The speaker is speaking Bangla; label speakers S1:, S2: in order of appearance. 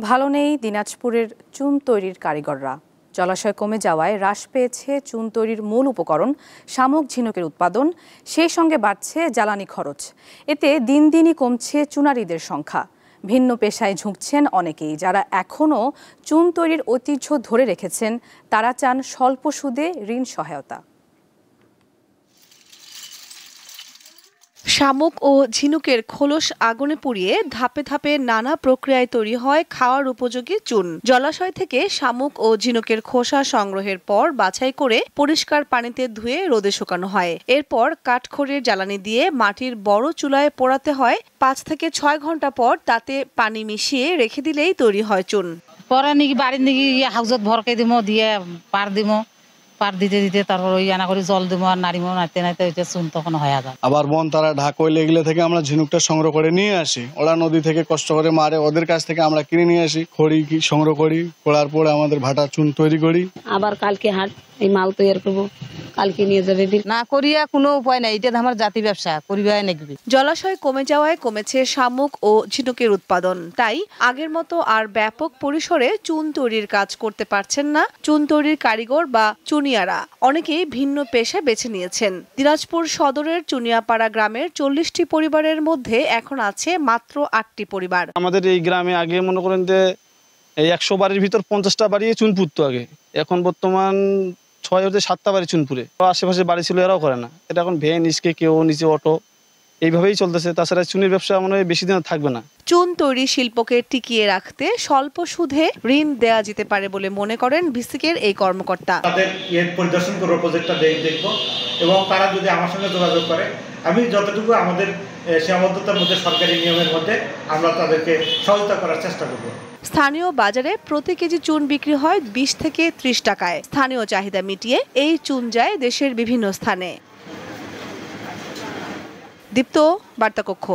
S1: ভালো নেই দিনাজপুরের চুন তৈরির কারিগররা। জলাশয় কমে যাওয়ায় হ্রাস পেয়েছে চুন তৈরির মূল উপকরণ শামুক ঝিনুকের উৎপাদন, সেই সঙ্গে বাড়ছে জ্বালানি খরচ। এতে দিন দিনই কমছে চুনারিদের সংখ্যা। ভিন্ন পেশায় ঝুঁকছেন অনেকেই। যারা এখনও চুন তৈরির ঐতিহ্য ধরে রেখেছেন তারা চান স্বল্প সুদে ঋণ সহায়তা।
S2: শামুক ও ঝিনুকের খোলস আগুনে পুড়িয়ে ধাপে ধাপে নানা প্রক্রিয়ায় তৈরি হয় খাওয়ার উপযোগী চুন। জলাশয় থেকে শামুক ও ঝিনুকের খোসা সংগ্রহের পর বাছাই করে পরিষ্কার পানিতে ধুয়ে রোদে শুকানো হয়। এরপর কাঠখড়ির জ্বালানি দিয়ে মাটির বড় চুলায় পোড়াতে হয়। 5 থেকে 6 ঘন্টা পর তাতে পানি মিশিয়ে রেখে দিলেই তৈরি হয় চুন।
S3: পরে নাকি বাড়ির নাকি হাউজত ভরকে দিব, দিয়ে পার দিব, পার দিতে দিতে তারপর ওই আনা করে জল দিব আর নাড়িমো, নাড়তে নাড়তে ওইটা চুন তখন হয়ে যায়।
S4: আবার বন তারা ঢাকইলে এগুলো থেকে আমরা ঝিনুকটা সংগ্রহ করে নিয়ে আসি। ওরা নদী থেকে কষ্ট করে মারে, ওদের কাছ থেকে আমরা কিনে নিয়ে আসি, খড়ি সংগ্রহ করি, করার পরে আমাদের ভাটা চুন তৈরি করি।
S5: আবার কালকে হাট এই মাল তৈরি করবো, কালকে নিয়ে যাবে।
S3: না করিয়া কোনো উপায় নাই, এটা আমার জাতি ব্যবসা করিবাই নাকি।
S2: জলাশয় কমে যাওয়ায় কমেছে শামুক ও ঝিনুকের উৎপাদন। তাই আগের মতো আর ব্যাপক পরিসরে চুন তৈরির কাজ করতে পারছেন না চুন তৈরির কারিগর বা চুনিয়ারা। অনেকেই ভিন্ন পেশা বেছে নিয়েছেন। দিনাজপুর সদরের চুনিয়াপাড়া গ্রামের 40টি পরিবারের মধ্যে এখন আছে মাত্র 8টি পরিবার।
S6: আমাদের এই গ্রামে আগে মনে করেন যে এই 100 বাড়ির ভিতর 50টা বাড়ি চুন পুড়তো আগে। এখন বর্তমান 6 হতে 7টা বাড়ি চুন পুড়ে। আশেপাশে বাড়ি ছিল এরাও করে না। এটা এখন ভ্যান, ইস্কে, কেউ নিচে অটো, এইভাবেই চলতেছে। তাছাড়া চুনের ব্যবসা মনে হয় বেশি দিন থাকবে না।
S2: চুন তৈরি শিল্পকে টিকিয়ে রাখতে স্বল্প সুদে ঋণ দেয়া যেতে পারে বলে মনে করেন ভিসিকের এই কর্মকর্তা।
S7: তাদের পরিদর্শন করবো, প্রজেক্টটা দেখবো এবং তারা যদি আমার সঙ্গে যোগাযোগ করে, আমি যতটুকু আমাদের সীমাবদ্ধতার মধ্যে সরকারি নিয়মের মধ্যে আমরা তাদেরকে সহায়তা করার চেষ্টা করব।
S2: স্থানীয় বাজারে প্রতি কেজি চুন বিক্রি হয় 20 থেকে 30 টাকায়। স্থানীয় চাহিদা মিটিয়ে এই চুন যায় দেশের বিভিন্ন স্থানে। দীপ্ত, বার্তা কক্ষ।